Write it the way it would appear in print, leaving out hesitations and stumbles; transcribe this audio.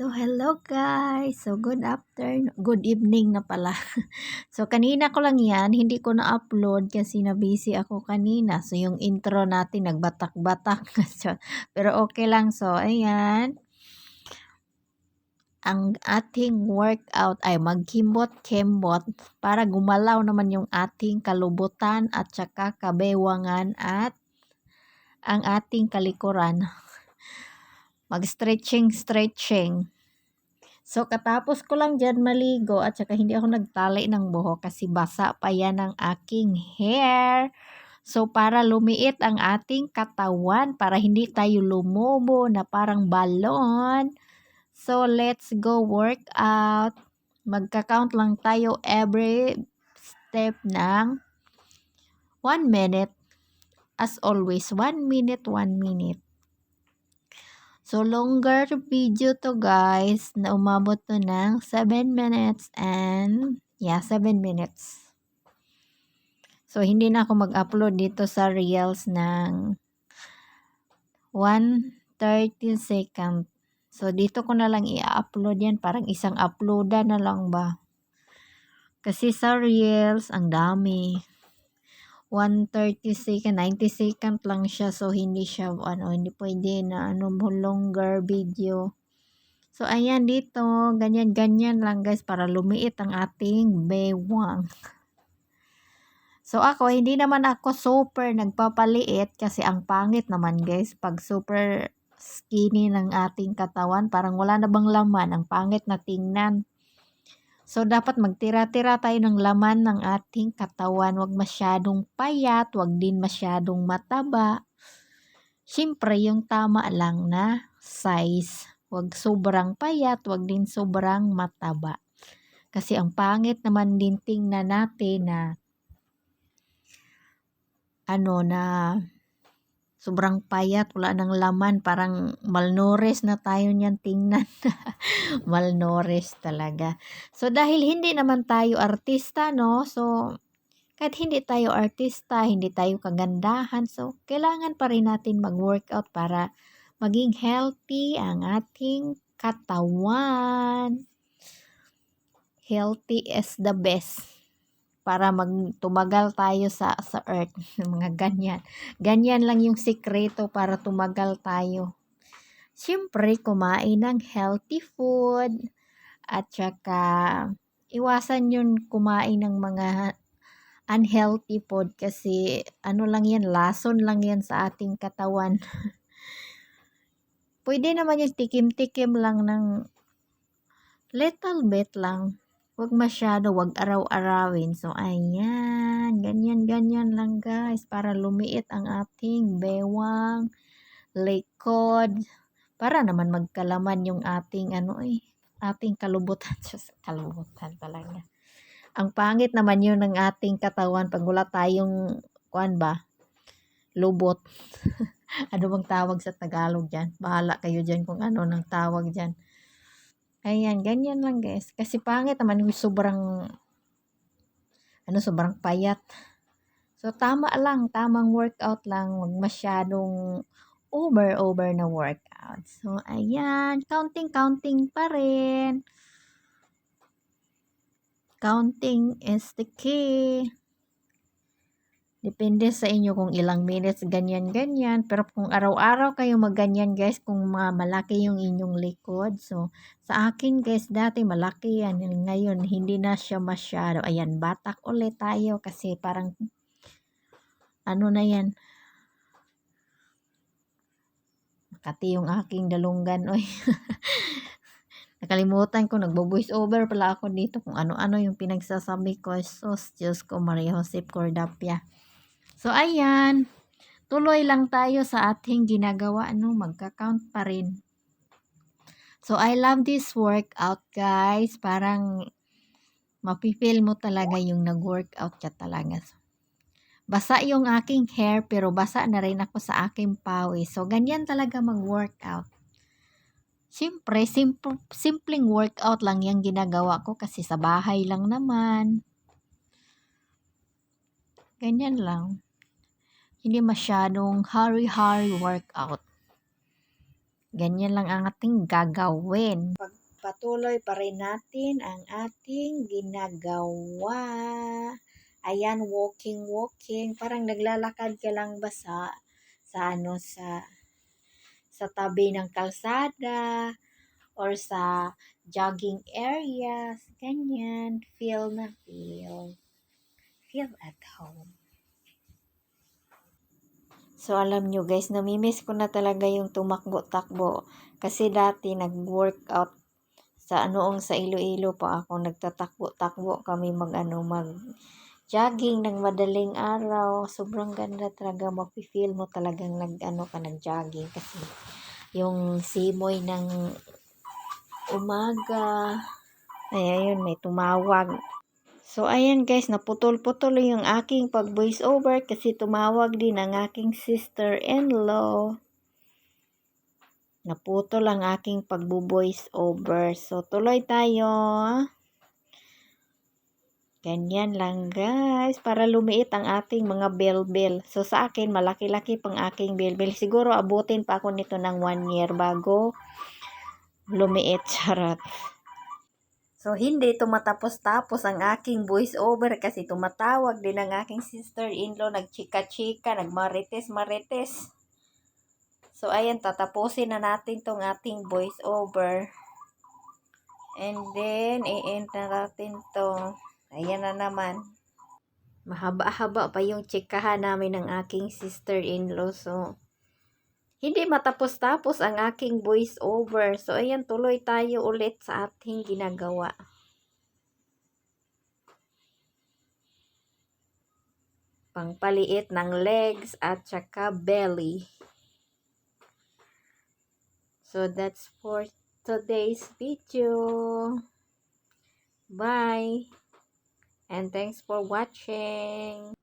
So, hello guys. So, good evening na pala. So, kanina ko lang yan, hindi ko na-upload kasi na-busy ako kanina. So, yung intro natin nagbatak-batak. So, pero okay lang. So, ayan. Ang ating workout ay magkimbot-kimbot para gumalaw naman yung ating kalubutan at saka kabewangan at ang ating kalikuran. Mag-stretching. So, katapos ko lang dyan maligo at saka hindi ako nagtali ng buhok kasi basa pa yan ang aking hair. So, para lumiit ang ating katawan, para hindi tayo lumubo na parang balon. So, let's go work out. Magka-count lang tayo every step ng 1 minute. As always, 1 minute, 1 minute. So, longer video to guys, na umabot to ng 7 minutes and, 7 minutes. So, hindi na ako mag-upload dito sa Reels ng 1:30 second. So, dito ko na lang i-upload yan. Parang isang uploada na lang ba? Kasi sa Reels, ang dami. 1:30 second, 90 second lang siya. So, hindi siya, hindi pwede na, longer video. So, ayan dito, ganyan-ganyan lang guys, para lumiit ang ating bewang. So, hindi naman ako super nagpapaliit kasi ang pangit naman guys, pag super skinny ng ating katawan, parang wala na bang laman, ang pangit na tingnan. So, dapat magtira-tira tayo ng laman ng ating katawan. Huwag masyadong payat, huwag din masyadong mataba. Siyempre, yung tama lang na size. Huwag sobrang payat, huwag din sobrang mataba. Kasi ang pangit naman din tingnan natin na sobrang payat, wala nang laman, parang malnourished na tayo niyan tingnan. Malnourished talaga. So, dahil hindi naman tayo artista, no? So, kahit hindi tayo artista, hindi tayo kagandahan, so, kailangan pa rin natin mag-workout para maging healthy ang ating katawan. Healthy is the best. Para tumagal tayo sa earth. Mga ganyan. Ganyan lang yung sikreto para tumagal tayo. Siyempre, kumain ng healthy food. At saka, iwasan yun kumain ng mga unhealthy food kasi lang yan, lason lang yan sa ating katawan. Pwede naman yung tikim-tikim lang ng little bit lang. Huwag masyado, huwag araw-arawin. So, ayan. Ganyan-ganyan lang guys. Para lumiit ang ating bewang, likod. Para naman magkalaman yung ating ating kalubutan. Kalubutan talaga. Ang pangit naman yun ng ating katawan pag wala tayong, lubot. Ano bang tawag sa Tagalog dyan? Bahala kayo dyan kung ano nang tawag dyan. Ayan, ganyan lang guys. Kasi pangit naman yung sobrang payat. So, tama lang. Tamang workout lang. Huwag masyadong over na workout. So, ayan. Counting pa rin. Counting is the key. Depende sa inyo kung ilang minutes, ganyan-ganyan. Pero kung araw-araw kayo magganyan guys, kung malaki yung inyong likod. So, sa akin guys, dati malaki yan. Ngayon, hindi na siya masyado. Ayan, batak ulit tayo kasi parang, na yan. Makati yung aking dalunggan. Oy. Nakalimutan ko, nagbo-voice over pala ako dito kung ano-ano yung pinagsasabi ko. Sos, Diyos ko, Maria Josep Cordapia. So, ayan. Tuloy lang tayo sa ating ginagawa, magka-count pa rin. So, I love this workout, guys. Parang mapipil mo talaga yung nag-workout ka talaga. Basa yung aking hair, pero basa na rin ako sa aking pawis. So, ganyan talaga mag-workout. Siyempre, simpleng workout lang yung ginagawa ko kasi sa bahay lang naman. Ganyan lang. Hindi masyadong hurry workout. Ganyan lang ang ating gagawin. Pagpatuloy pa rin natin ang ating ginagawa. Ayan, walking. Parang naglalakad ka lang ba sa tabi ng kalsada or sa jogging areas. Ganyan. Feel na feel. Feel at home. So, alam nyo guys, namimiss ko na talaga yung tumakbo-takbo. Kasi dati nag-workout sa Iloilo pa ako, nagtatakbo-takbo kami mag jogging ng madaling araw. Sobrang ganda talaga, mapifeel mo talagang nag-jogging kasi yung simoy ng umaga. Ay, ayun, may tumawag. So, ayan guys, naputol-putol yung aking pag-voice over kasi tumawag din ang aking sister-in-law. Naputol ang aking pagbo-voice over. So, tuloy tayo. Ganyan lang guys, para lumiit ang ating mga bell-bell. So, sa akin, malaki-laki pang aking bell-bell. Siguro, abutin pa ako nito ng 1 year bago lumiit. Charot. So, hindi tumatapos-tapos ang aking voice over kasi tumatawag din ang aking sister-in-law, nagchika-chika, nagmarites-marites. So, ayan, tatapusin na natin tong ating voice over. And then, i-end na natin to. Ayan na naman. Mahaba-haba pa yung chikahan namin ng aking sister-in-law. So, hindi matapos-tapos ang aking voice over. So, ayan, tuloy tayo ulit sa ating ginagawa. Pangpaliit ng legs at saka belly. So, that's for today's video. Bye! And thanks for watching.